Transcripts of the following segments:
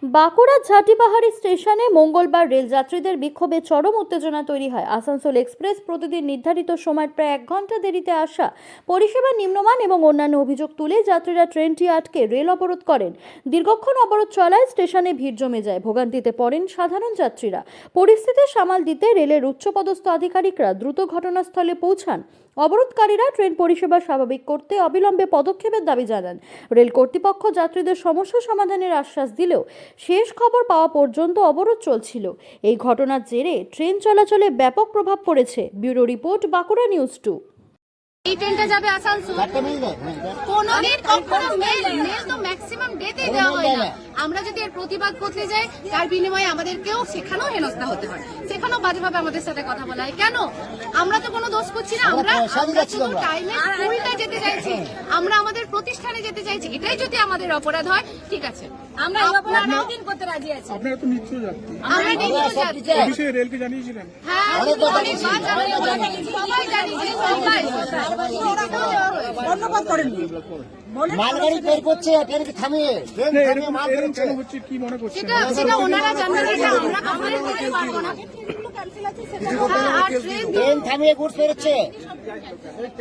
বাঁকুড়ার ঝাটিপাহাড়ি স্টেশনে মঙ্গলবার রেলযাত্রীদের বিক্ষোভে চরম উত্তেজনা তৈরি হয়। আসানসোল এক্সপ্রেস প্রতিদিন নির্ধারিত সময়ের প্রায় 1 ঘন্টা দেরিতে আসা, পরিষেবা নিম্নমান এবং অন্যান্য অভিযোগ তুলে যাত্রীরা ট্রেনটি আটকে রেল অবরোধ করেন। দীর্ঘক্ষণ অবরোধ চলায় স্টেশনে ভিড় জমে যায়। ভোগান্তিতে পড়েন সাধারণ যাত্রীরা। পরিস্থিতি সামাল দিতে রেলের উচ্চপদস্থ আধিকারিকরা দ্রুত ঘটনাস্থলে পৌঁছান। অবরোধকারীরা ট্রেন পরিষেবা স্বাভাবিক করতে অবিলম্বে পদক্ষেপের দাবি জানান। রেল কর্তৃপক্ষ যাত্রীদের সমস্যা সমাধানের আশ্বাস দিলেও শেষ খবর পাওয়া পর্যন্ত অবরোধ চলছিল। এই ঘটনার জেরে ট্রেন চলাচলে ব্যাপক প্রভাব পড়েছে। Bureau report, Bankura news 2। এই ট্রেনটা যাবে আসানসোল, কোনোদিন কখনো মেল তো ম্যাক্সিমাম ডেতে দেওয়া হয় না। আমরা যদি এর প্রতিবাদ করতে যাই, তার বিনিময়ে আমাদেরকেও সেখানেও হেনস্থা হতে হয়, সেখানেও বাজেভাবে আমাদের সাথে কথা বলা হয়। কেন? আমরা তো কোনো দোষ করছি না, আমরা শুধু টাইমে স্কুলটা যেতে চাইছি, আমরা আমাদের প্রতিষ্ঠানে যেতে চাইছি। এটাই যদি আমাদের অপরাধ হয়, ঠিক আছে, আমরা এই অপরাধ দিন করতে রাজি আছি। আপনারা তো নিত্য যাত্রী, আমরা নিত্য যাত্রী। বিষয়ে রেলকে জানিয়েছিলেন? হ্যাঁ, অনেকবার জানিয়েছি, সবাই জানিয়েছি, সবাই ধন্যবাদ করেননি। মালগাড়ি বের করছে, ট্রেনকে থামিয়ে মাল বেরোচ্ছে। কেন হচ্ছে কি মনে করছেন? সেটা ওনারা জানবেন, এটা আমরা কখনোই বলতে পারবো না। ট্রেন থামিয়ে গুডস বেরোচ্ছে।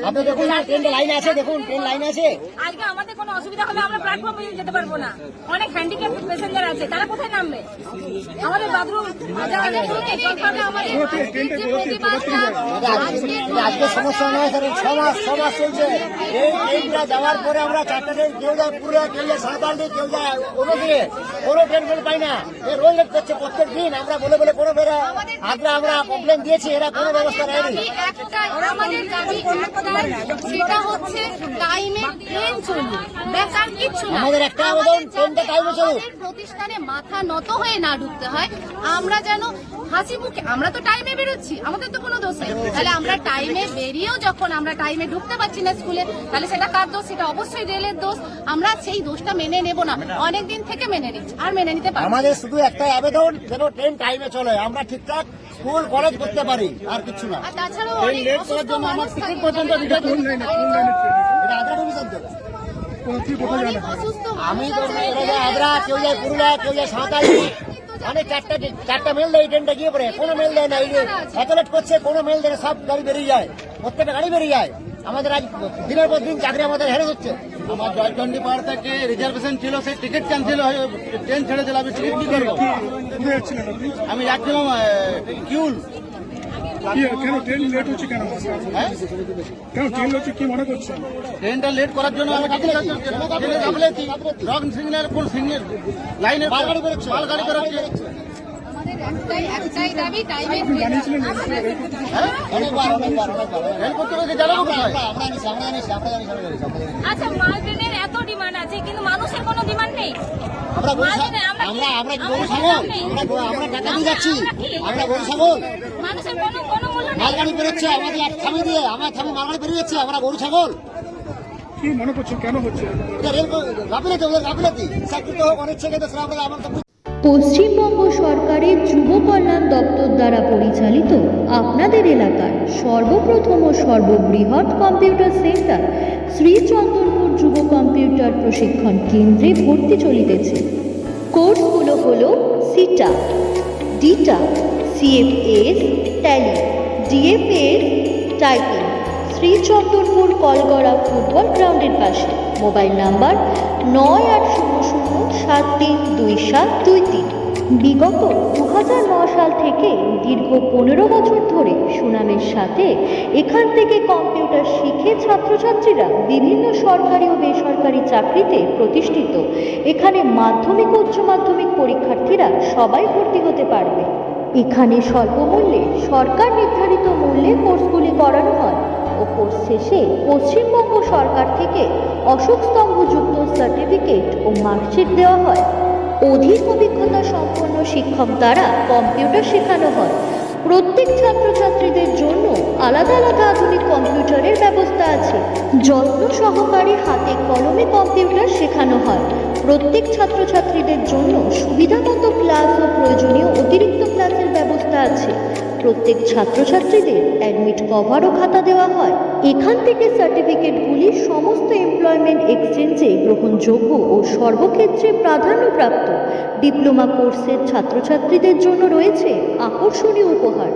আপনি দেখুন না, ট্রেনটা লাইন আছে, দেখুন ট্রেন লাইন আছে। আজকে আমাদের কোনো অসুবিধা হলে আমরা প্ল্যাটফর্মে যেতে পারবো না। অনেক হ্যান্ডিক্যাপ প্যাসেঞ্জার আছে, তারা কোথায় নামবে? আমাদের বাথরুম আজকে সমস্যা নয় স্যার, 6 মাস চলছে। এই ট্রেনটা যাওয়ার পরে আমরা 4টা ট্রেন, কেউ যায় পুরুলিয়া, কেউ যায় সাঁওতালদি, কেউ যায় অন্যদিকে, কোনো ট্রেন পাই না। রোল লেট করছে প্রত্যেক দিন। আমরা বলে কোনো বেড়া আমরা কমপ্লেন দিয়েছি, এরা কোনো ব্যবস্থা নেয়নি। আমাদের দাবি সেটা হচ্ছে টাইমে ট্রেন চলুক, বেকার কিচ্ছু না। আমাদের একটা আবেদন, ট্রেনটা টাইমে চলুক। প্রতিষ্ঠানে মাথা নত হয়ে না ঢুকতে হয়, আমরা যেন হাসি মুখে, আমরা তো টাইমে বেরোচ্ছি, আমাদের তো কোনো দোষ নেই। তাহলে আমরা টাইমে বেরিয়েও যখন আমরা টাইমে ঢুকতে পারছি না স্কুলে, তাহলে সেটা কার দোষ? সেটা অবশ্যই রেলের দোষ। আমরা সেই দোষটা মেনে নেব না, অনেকদিন থেকে মেনে নিচ্ছি, আর মেনে নিতে পারবো। আমাদের শুধু একটাই আবেদন, যেন ট্রেন টাইমে চলে, আমরা ঠিকঠাক স্কুল কলেজ করতে পারি, আর কিছু না। আর তাছাড়াও ট্রেন লেট করার জন্য আমার টিকিট পর্যন্ত দিতে কোন লাইনে ট্রেন? এটা আদ্রা ডিভিশন থেকে। কোথায় যাবে? আমি আদ্রা, কেউ যায় পুরুলিয়া, কেউ যায় সাঁওতালদি, অনেক চারটা মেল দেয়। ট্রেনটা গিয়ে পড়ে, কোনো মেল দেয় না। এই যে এত লেট করছে, কোনো মেল দেয় না, সব গাড়ি বেরিয়ে যায়, প্রত্যেকটা গাড়ি বেরিয়ে যায়। আমাদের আজ দিনের পর দিন চাকরি আমাদের হেরে হচ্ছে। আমার জয়চন্ডী পাহাড় থেকে রিজার্ভেশন ছিল, সেই টিকিট ক্যান্সেল হয়ে ট্রেন ছেড়ে দিল। আমি টিকিট কি করবো? কোথায় যাচ্ছিলেন আপনি? আমি যাচ্ছিলাম কিউল। কেন ট্রেন লেট হচ্ছে? কেন ট্রেন হচ্ছে কি মনে করছেন? ট্রেনটা লেট করার জন্য আমি রং সিগন্যাল, কোন সিগন্যাল লাইনে মালগাড়ি বেরোচ্ছে। একটাই দাবি, টাইমে জানিয়েছিলেন? রেল কর্তৃপক্ষকে জানাবো কোথায়? আচ্ছা, মাল ট্রেনের এত ডিমান্ড আছে, কিন্তু মানুষের কোনো ডিমান্ড নেই। আমরা গরু ছাগল, আমরা টাকা দিয়ে যাচ্ছি, আমরা গরু ছাগল। মানুষের কোনো মূল্য নেই। মালগাড়ি বেরোচ্ছে, আমাদের থামিয়ে দিয়ে, আমার থামিয়ে মালগাড়ি বেরিয়ে যাচ্ছে, আমরা গরু ছাগল। কি মনে করছেন কেন হচ্ছে? এটা রেল গাফিলতি, ওদের গাফিলতি। চাকরিতে হোক, অনেক ছেলে আমার তো। পশ্চিমবঙ্গ সরকারের যুব কল্যাণ দপ্তর দ্বারা পরিচালিত আপনাদের এলাকার সর্বপ্রথম ও সর্ববৃহৎ কম্পিউটার সেন্টার শ্রী চন্দনপুর যুব কম্পিউটার প্রশিক্ষণ কেন্দ্রে ভর্তি চলিতেছে। কোর্সগুলো হলো CITA, DITA, CFS, Tally, DFS, typing. Shri Chandanpur Kalgara football গ্রাউন্ডের পাশে। Mobile number 9800732723। বিগত 2009 সাল থেকে দীর্ঘ 15 বছর ধরে সুনামের সাথে এখান থেকে কম্পিউটার শিখে ছাত্রছাত্রীরা বিভিন্ন সরকারি ও বেসরকারি চাকরিতে প্রতিষ্ঠিত। এখানে মাধ্যমিক ও উচ্চ মাধ্যমিক পরীক্ষার্থীরা সবাই ভর্তি হতে পারবে। এখানে স্বল্প মূল্যে, সরকার নির্ধারিত মূল্যে কোর্সগুলি করানো হয় ও কোর্স শেষে পশ্চিমবঙ্গ সরকার থেকে অশোক স্তম্ভযুক্ত সার্টিফিকেট ও মার্কশিট দেওয়া হয়। অধিক অভিজ্ঞতা সম্পন্ন শিক্ষক দ্বারা কম্পিউটার শেখানো হয়। প্রত্যেক ছাত্রছাত্রীদের জন্য আলাদা আলাদা আধুনিক কম্পিউটারের ব্যবস্থা আছে। যত্ন সহকারে হাতে কলমে কম্পিউটার শেখানো হয়। প্রত্যেক ছাত্রছাত্রীদের জন্য সুবিধামতো ক্লাস ও প্রয়োজনীয় অতিরিক্ত ক্লাসের ব্যবস্থা আছে। প্রত্যেক ছাত্রছাত্রীদের অ্যাডমিট কভার ও খাতা দেওয়া হয়। এখান থেকে সার্টিফিকেটগুলি সমস্ত এমপ্লয়মেন্ট এক্সচেঞ্জে গ্রহণযোগ্য ও সর্বক্ষেত্রে প্রাধান্যপ্রাপ্ত। ডিপ্লোমা কোর্সের ছাত্রছাত্রীদের জন্য রয়েছে আকর্ষণীয় উপহার।